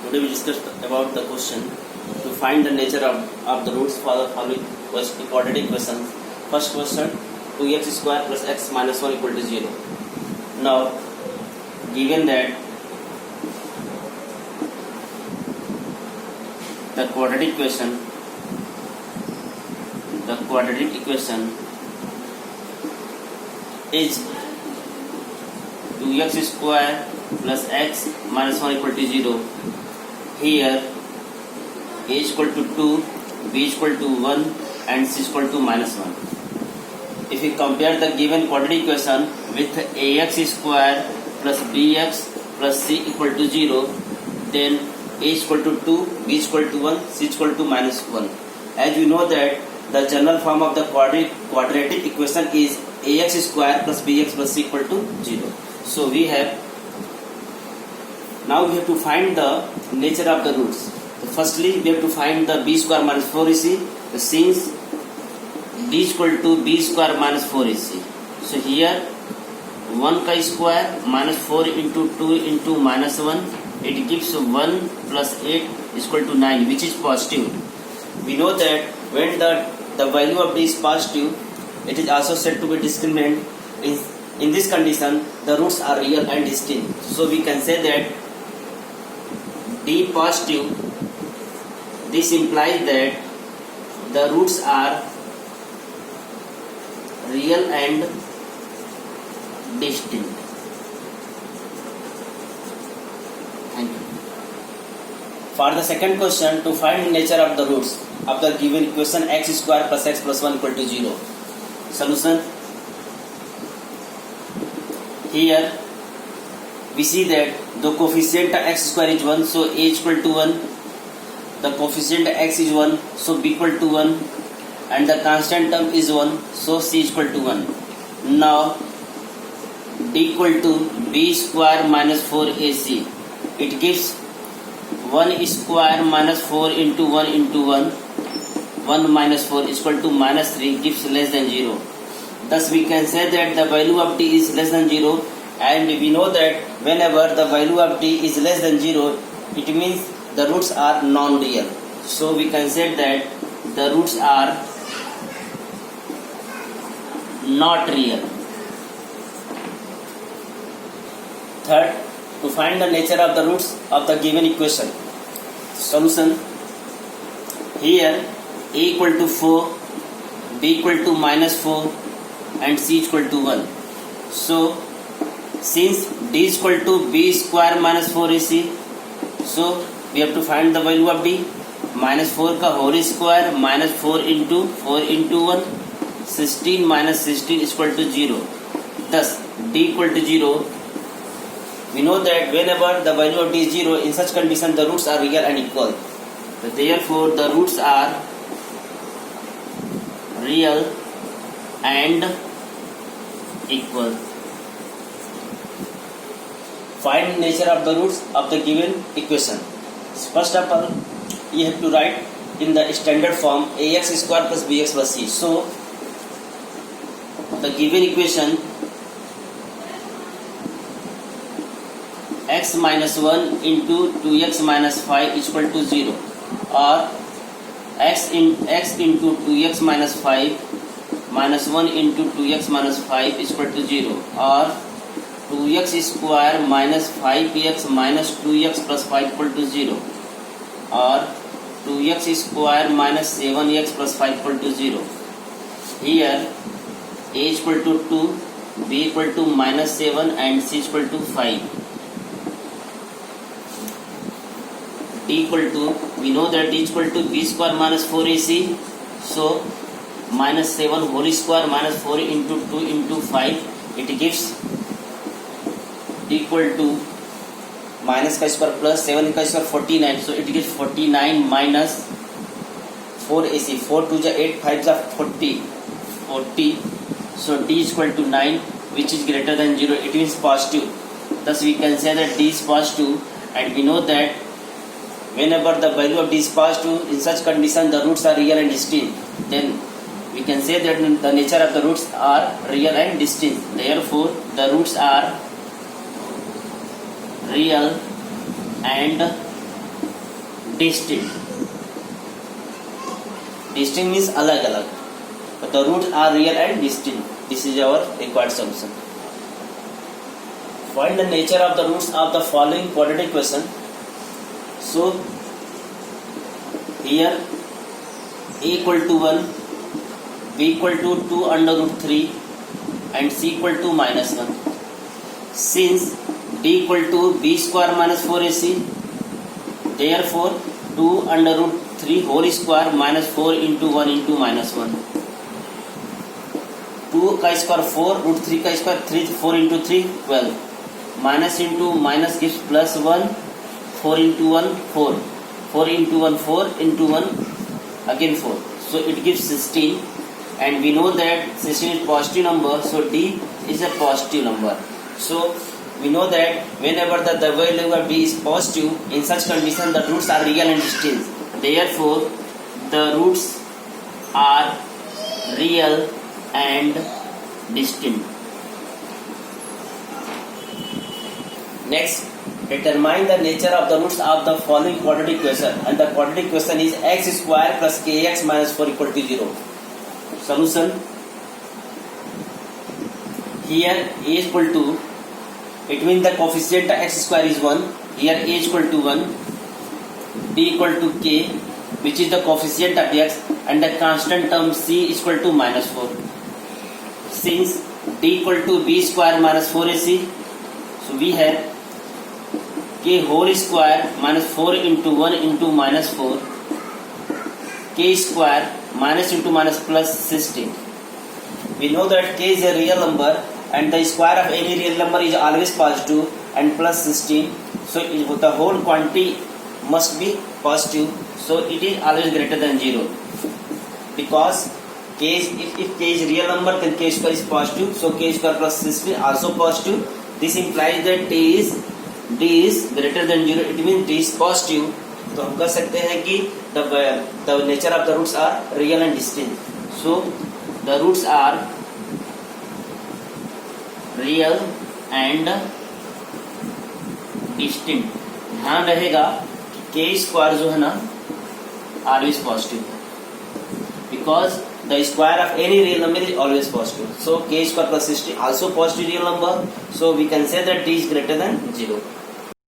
Today we discussed about the question to find the nature of the roots for the following quadratic questions. First question, 2x square plus x minus 1 equal to 0. Now, given that the quadratic equation is 2x square plus x minus 1 equal to 0. Here a is equal to 2, b is equal to 1 and c is equal to minus 1. If we compare the given quadratic equation with ax square plus bx plus c equal to 0, then a is equal to 2, b is equal to 1, c is equal to minus 1. As we know that the general form of the quadratic equation is ax square plus bx plus c equal to 0. So now we have to find the nature of the roots. So firstly, we have to find the b square minus 4ac. Since d is equal to b square minus 4ac, so here 1 ka square minus 4 into 2 into minus 1, it gives 1 plus 8 is equal to 9, which is positive. We know that when the value of d is positive, it is also said to be discriminant. In this condition, the roots are real and distinct. So we can say that d positive, this implies that the roots are real and distinct. Thank you. For the second question, to find nature of the roots of the given equation x square plus x plus 1 equal to 0. Solution. Here we see that the coefficient x square is 1, so a is equal to 1. The coefficient x is 1, so b equal to 1. And the constant term is 1, so c is equal to 1. Now d equal to b square minus 4ac. It gives 1 square minus 4 into 1 into 1. 1 minus 4 is equal to minus 3, gives less than 0. Thus we can say that the value of d is less than 0, and we know that whenever the value of d is less than 0, it means the roots are non-real. So we can say that the roots are not real. Third, to find the nature of the roots of the given equation. Solution. Here a equal to 4, b equal to minus 4 and c is equal to 1. So since d is equal to b square minus 4ac, so we have to find the value of d. Minus 4 ka whole square minus 4 into 1, 16 minus 16 is equal to 0. Thus d equal to 0. We know that whenever the value of d is 0, in such condition the roots are real and equal. So therefore the roots are real and equal. Find nature of the roots of the given equation. First of all, you have to write in the standard form ax square plus bx plus c. So the given equation x minus 1 into 2x minus 5 is equal to 0, or x into 2x minus 5 minus 1 into 2x minus 5 is equal to 0, or 2x square minus 5x minus 2x plus 5 equal to 0, or 2x square minus 7x plus 5 equal to 0. Here a is equal to 2, b equal to minus 7 and c is equal to 5. d equal to, we know that d is equal to b square minus 4ac, so minus 7 whole square minus 4 into 2 into 5, it gives d equal to minus ka square plus 7 ka square 49, so it gives 49 minus 4ac. 4 to 8, 5 is 40, so d is equal to 9, which is greater than 0. It means positive. Thus we can say that d is positive, and we know that whenever the value of d is positive, in such condition the roots are real and distinct. Then we can say that the nature of the roots are real and distinct. Therefore the roots are real and distinct. Distinct means alag alag, but the roots are real and distinct. This is our required solution. Find the nature of the roots of the following quadratic question. So here a equal to 1, b equal to 2 under root 3 and c equal to minus 1. Since d equal to b square minus 4ac, therefore 2 under root 3 whole square minus 4 into 1 into minus 1. 2 का square 4, root 3 का square 3, 4 into 3 12. Minus into minus gives plus 1, 4 into 1 4, 4 into 1 4 into 1 again 4. So it gives 16, and we know that 16 is positive number, so D is a positive number. So we know that whenever the value of D is positive, in such condition the roots are real and distinct. Therefore the roots are real and distinct. Next, determine the nature of the roots of the following quadratic question, and the quadratic question is x square plus kx minus 4 equal to 0. Solution. Here a is equal to, it means the coefficient x square is 1. Here a is equal to 1, b equal to k, which is the coefficient of x, and the constant term c is equal to minus 4. Since d equal to b square minus 4ac, so we have k whole square minus 4 into 1 into minus 4, k square minus into minus plus 16. We know that k is a real number, and the square of any real number is always positive, and plus 16, so the whole quantity must be positive, so it is always greater than 0. Because k is, if k is real number, then k square is positive, so k square plus 16 also positive. This implies that d is greater than 0. It means d is positive. तो हम कह सकते हैं कि the nature of the roots are real and distinct. So the roots are real and distinct. ध्यान रहेगा कि k square जो है ना always positive, because the square of any real number is always positive. So k square plus 16 also positive real number. So we can say that d is greater than 0.